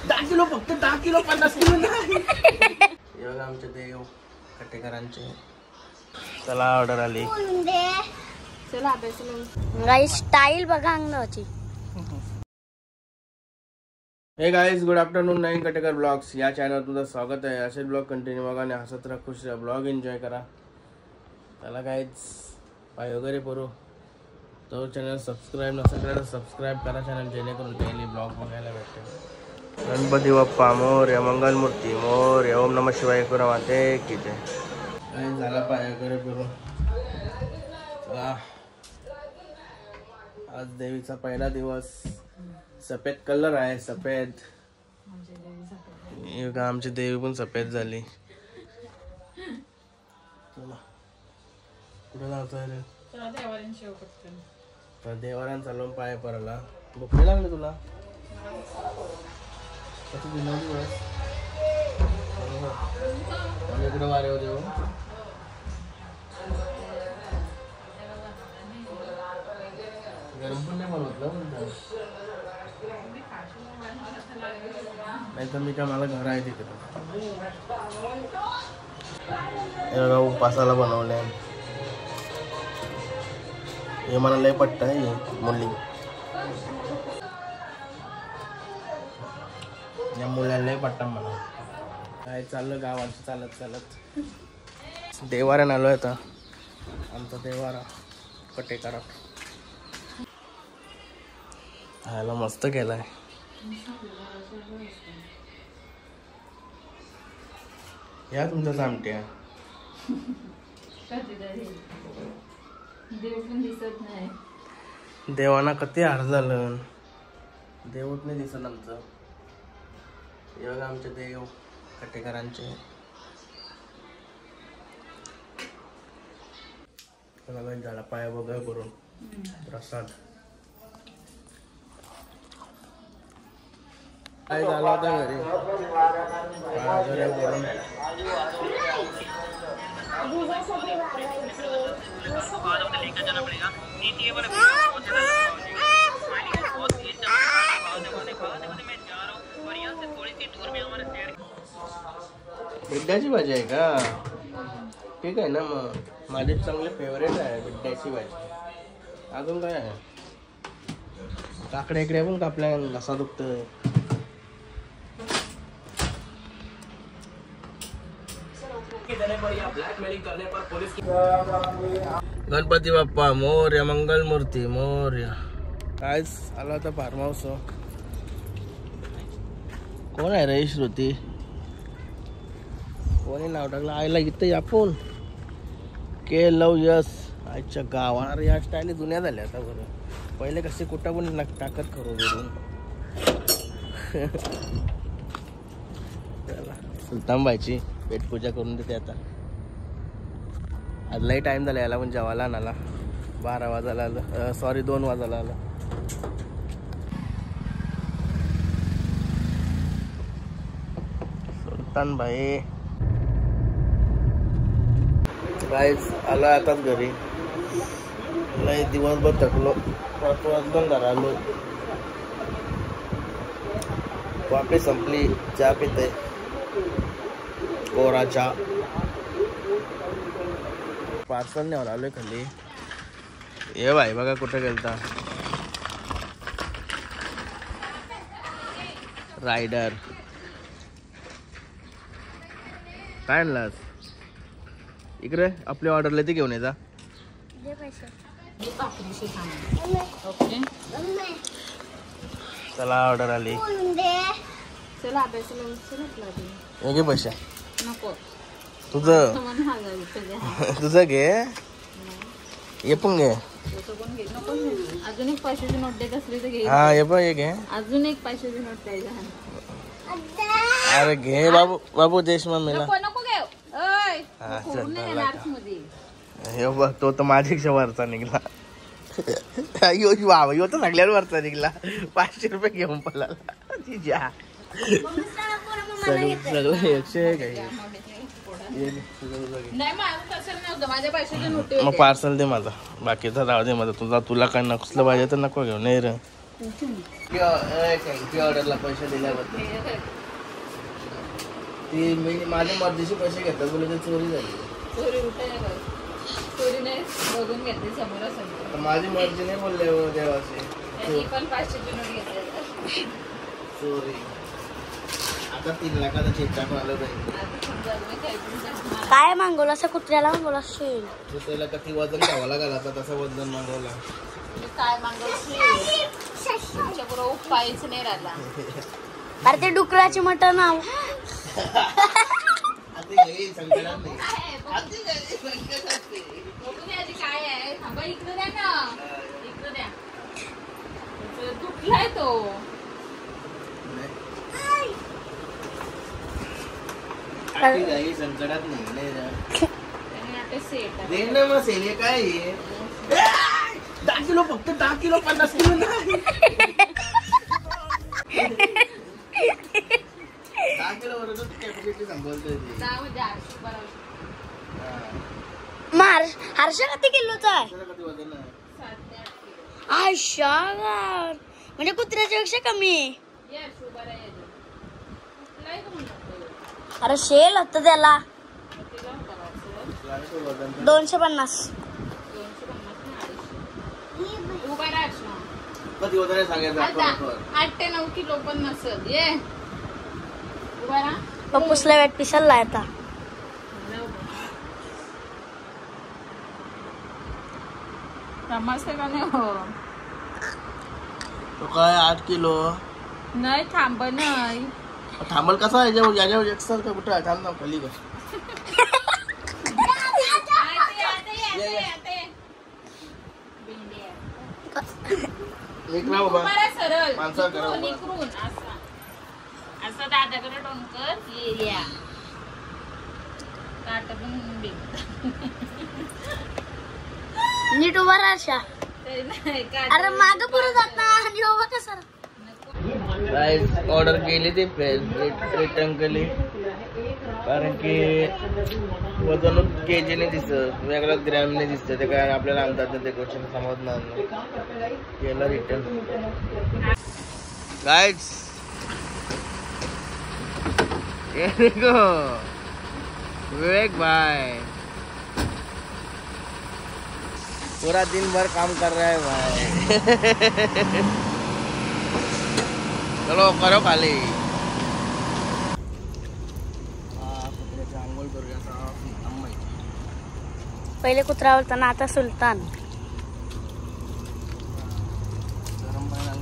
10 kilo फक्त 10 kilo 50 kilo नाही. हे बघा आमचे देव कटेकरांचे. चला ऑर्डर आली. चला अभ्यास गाइस स्टाईल बघा अंगणाची. Hey guys good afternoon. नवीन कटेकर ब्लॉग्स या चॅनलवर तुझं स्वागत आहे. असे ब्लॉग कंटिन्यू बघा आणि हसत राहा, खुश राहा, ब्लॉग एन्जॉय करा. चला गाइस पाय वगैरे करू. तो चॅनल सबस्क्राईब नसेल तर सबस्क्राईब करा चॅनल, जेणेकरून डेली ब्लॉग बघायला भेटेल. गणपती बाप्पा मोरया, मंगलमूर्ती मोरया, ओम नमः शिवाय करू माते की जय. काय झाला पाय वगैरे करू. चला आज देवीचा पहिला दिवस. सफेद कलर आहे, सफेद. आमची देवी पण सफेद झाली. चला कुठे जातोय रे? देवाऱ्यान चालवून पाय पडला. भूक नाही लागली तुला? कसं दिनवली बस कुठं वाऱ्यावर येऊ. गरम पण नाही बनवतलं नाही तर मी काय, मला घर आहे तिथे. उपासाला बनवले. हे मला लय पट्ट आहे मुली. या मुलाला लय पट्टा मला. काय चाललं गावाचं चालत चालत. देवाऱ्यान आलोय आता. आमचा देवारा कटेकरा ह्याला मस्त केलाय. या तुमच्या सामट्या देव पण दिसत नाही. देवाना किती हार झालं. देवच नाही दिसत आमचं. हे बघा आमचे देव कटेकरांचे. झाला पाय वगैरे करून प्रसाद. काय झालं होता घरी करून. बिड्ड्याची भाजी आहे का? ठीक आहे ना. मग माझी चांगली फेवरेट आहे बिड्ड्याची भाजी. अजून काय आहे? काकड्या इकडे पण कापल्या. घसा दुखतोय. गणपती बाप्पा मोरया, मंगलमूर्ती मोरया. काय आला होता फार्म हाऊस. कोण आहे रे? श्रुती. कोणी नाव टाकलं आईला इथं? आपण के लव यस. आजच्या गावाला या स्टाईल जुन्या झाल्या आता. बरं पहिले कसे कुठं पण टाकत खरो करून. चला सुलतानबाईची पेटपूजा करून देते आता. आज लई टाइम झाला. याला पण जेवायला आणाला. 12 वाजायला आलं. सॉरी 2 वाजायला आलं. सुलतानबाई गाईज आलो आताच घरी. लई दिवसभर थकलो. 5 वाजून घरा आलो. कॉफी संपली. चहा पिते कोरा चहा. पार्सल नेऊन आलोय खाली. ये बाई बघा कुठे गेलता. रायडर. काय आणलास? इकडे आपली ऑर्डरला ते घेऊन येता. चला ऑर्डर आली. चला अभ्यास घे पैसे. नको तुझं तुझं घे. ये पण घे. अजून एक 500ची नोट देत असली तर घे. हा ये पण ये घे. अजून एक 500ची नोट द्यायची. अरे घे बाबू. बाबू देश मम्मीला. नको घेऊ. हे बघ तो तर माझ्यापेक्षा वरचा निघला. यो बाबा यो तर सगळ्यात वरचा निघला. 500 रुपये घेऊन पळाला. सगळं 100 काही. मग पार्सल दे माझा. बाकीचा राहू दे माझा. तुला काय नसलं पाहिजे तर नको घेऊ. नाही रे थँक्यू ऑर्डरला पैसे दिल्याबद्दल. ती मी माझ्या मर्जीशी पैसे घेतात बोलले ते चोरी झाली. चोरी नाही बघून घेतली समोरासमोर. माझी मर्जी नाही बोलले देवाचे. पण 500ची नोट घेतली चोरी. आता 3 लाखाचा चेक टाकून आलं पाहिजे. काय मागवलं असं कुत्र्याला मागवलं असेल. त्याला किती वजन ठेवायला घालायचा तसं वजन मागवला. काय मागवलं तुमच्या बरोबर उपायच नाही राहिला. अरे ते डुकराचे मटण नाव. काय आहे थांबा इकडे द्या ना इकडे द्या. तुटलाय तो. संकटात नाही सेट दे ना मग सेल काय 10 किलो फक्त 10 किलो 50 किलो नाही 10 किलो वरच कॅपॅसिटी संभलते हर्षा किती किलोचा आहे. किती वजन आहे. 7 ते 8 किलो. आयशा म्हणजे कुत्र्याच्या पेक्षा कमी आहे. अरे शेल होतं त्याला 250. उभा राहा. कधी वजन सांगायचं 8 ते 9 किलो पण नसेल. ये उभा राहा. पप्पूसला वेट पिसलला आता. समजते का नाही. हो तो काय 8 किलो नाही थांब नाही. थांबल कसा आहे याच्यावर एक्सल का कुठं थांब ना खाली का. सरळ माणसा करा असं दादाकडे टोनकर येल्या काट पण नीट उभा राहा हर्षा. अरे माग पुढे जात ना आणि उभा कसा. ऑर्डर केली ती रिटर्न केली कारण की वजन केजी ने दिसत वेगळ्याच ग्रॅम ने दिसत ते काय आपल्याला अंदाज ते क्वेश्चन समजणार नाही. केलं रिटर्न. गाइस ये देखो विवेक भाई पूरा दिन भर काम कर रहा है भाई. चलो करो खाली. आंघोळ करूया. पहिले कुत्रा होता ना आता सुलतान.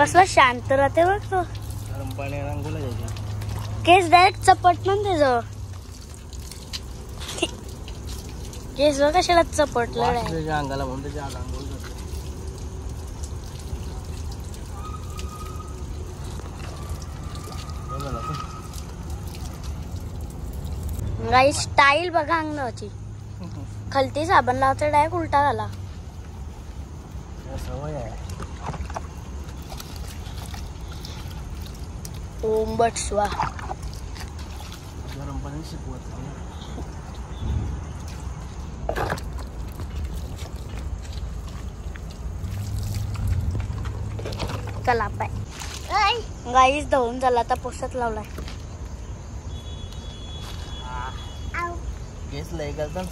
कसला शांत राहते बघ तो. गरम पाणी आंघोळ घ्यायची. केस डायरेक्ट चपट ना त्याचं. केस बघ कशाला चपटलं. त्याच्या अंगाला म्हणून त्याच्या आंघोळ करते. गाई स्टाईल बघा अंगणाची. खालती साबण लावते डायरेक्ट उलटा झाला. सवय आहे. ओम बट स्वा. गरम पाणी शिकवत चला पाय गाईच धुवून झाला आता पोषात लावलाय. केस लय गलतन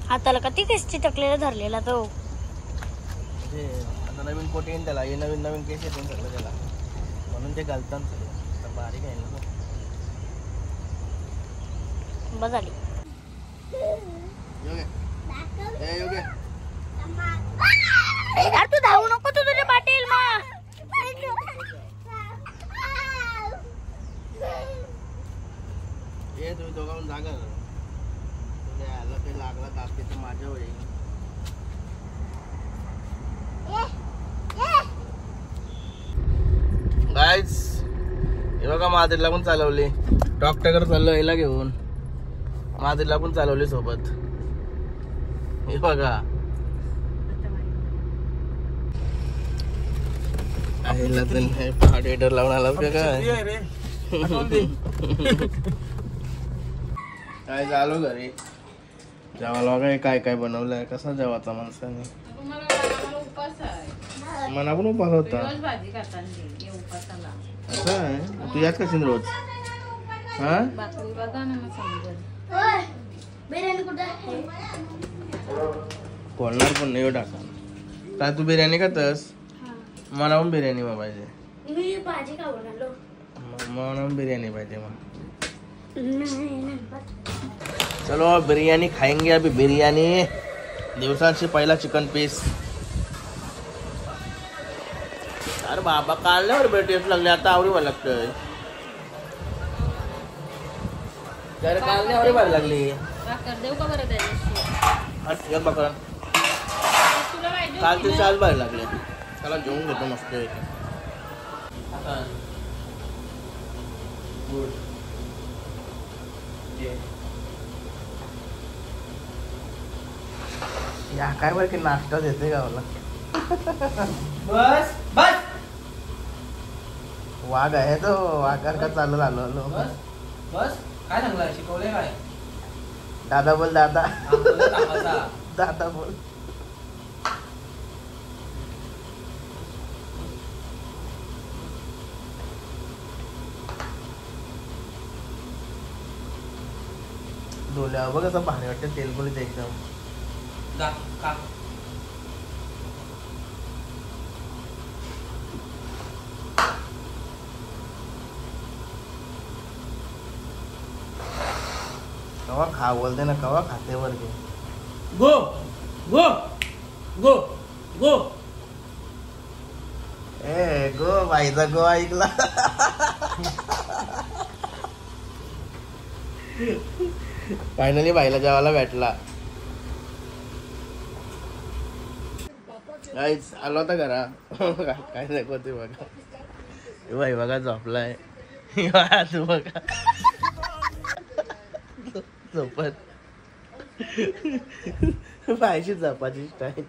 हाताला का ती केसची टकलेला धरलेला तो. म्हणजे आता नवीन पोटी येईन त्याला. हे नवीन नवीन केस येते सगळं त्याला म्हणून ते घालतात. आता बारीक आहे ना बस झाली. अरे तू धावू नको तू तुझ्या पाटील मग. ये तुम्ही दोघांना जागा याला काही लागला तापते तर माझ्या होईल. गाईज हे बघा महादेवला पण चालवली. डॉक्टरकडे चाललो याला घेऊन. महादेवला पण चालवली सोबत. हे बघा पहाटेटर लावून आला का काय. काय झालो घरी जेवायला बघा काय काय बनवलंय. कसा जेवायचा माणसाने. उपास आहे. मना पण उपास होता. रोज भाजी खाताना उपासाला असं आहे तू यात कशी रोज हा बातमी बघा ना मग समजेल. बिर्याणी कुठे आहे? कोणाला पण नाही टाका काय तू बिर्याणी खातस मला पण बिर्याणी मग पाहिजे मी भाजी खाऊन आलो. मला पण बिर्याणी पाहिजे मग चलो बिर्याणी खाएंगे अभी बिर्याणी दिवसांची पहिला चिकन पीस अरे बाबा काढल्यावर टेस्ट लागले आता आवडी व्हायला लागतंय तर काढल्यावर व्हायला लागली भाकर देऊ का बरं त्याच्याशी? हट बकरा तुला पाहिजे काल ते चाल व्हायला लागले त्याला घेऊन घेतो मस्त या काय बरं की नाश्ता देते का मला बस बस वाघ आहे तो वाघार का चालत आलो आलो बस बस काय सांगला शिकवले काय दादा बोल दादा आपल्याला कामाचा. दादा बोल डोल्या बघ असं भारी वाटतं तेलगुलीत एकदम जा का कवा खा बोलते ना कवा खाते वर घे गो गो गो गो ए गो बाईचा गो ऐकला फायनली बाईला जेवायला भेटला गाईच आलो होता घरा काय दाखवते बघा हे बाई बघा झोपलाय तू बघा झोपत पाहिजे झोपाची स्टाईल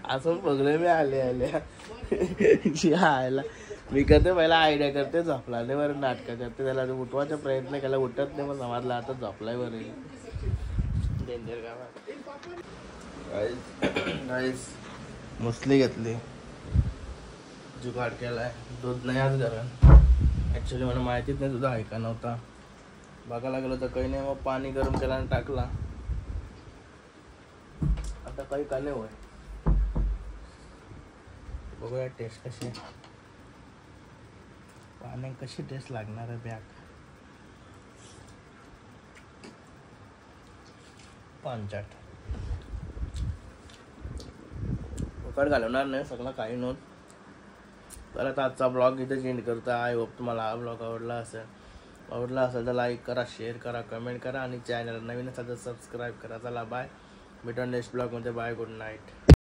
असं बघलं मी आल्या आयला मी करते पहिला आयडिया करते झोपला नाही बरं नाटकं करते त्याला उठवायचा प्रयत्न केला उठत नाही मग समजला आता झोपलाय बरं डेंजर गाईस मुसली घेतली जुगाड केलाय दूध नाही आज घरात ॲक्च्युली मला माहितीच नाही तुझा ऐका नव्हता बघायला गेलो तर काही नाही मग पाणी गरम केला आणि टाकला आता काही का नाही होय बघूया टेस्ट कशी पाण्यात कशी टेस्ट लागणार आहे बॅग पांचाट उकड घालवणार नाही सगळं काही नव्हतं तर आता आजचा ब्लॉग इथे चेंज करतो आय होप तुम्हाला हा ब्लॉग आवडला असेल तर लाईक करा शेअर करा कमेंट करा आणि चॅनल नवीन असेल तर सबस्क्राईब करा चला बाय भेटून नेक्स्ट ब्लॉगमध्ये बाय गुड नाईट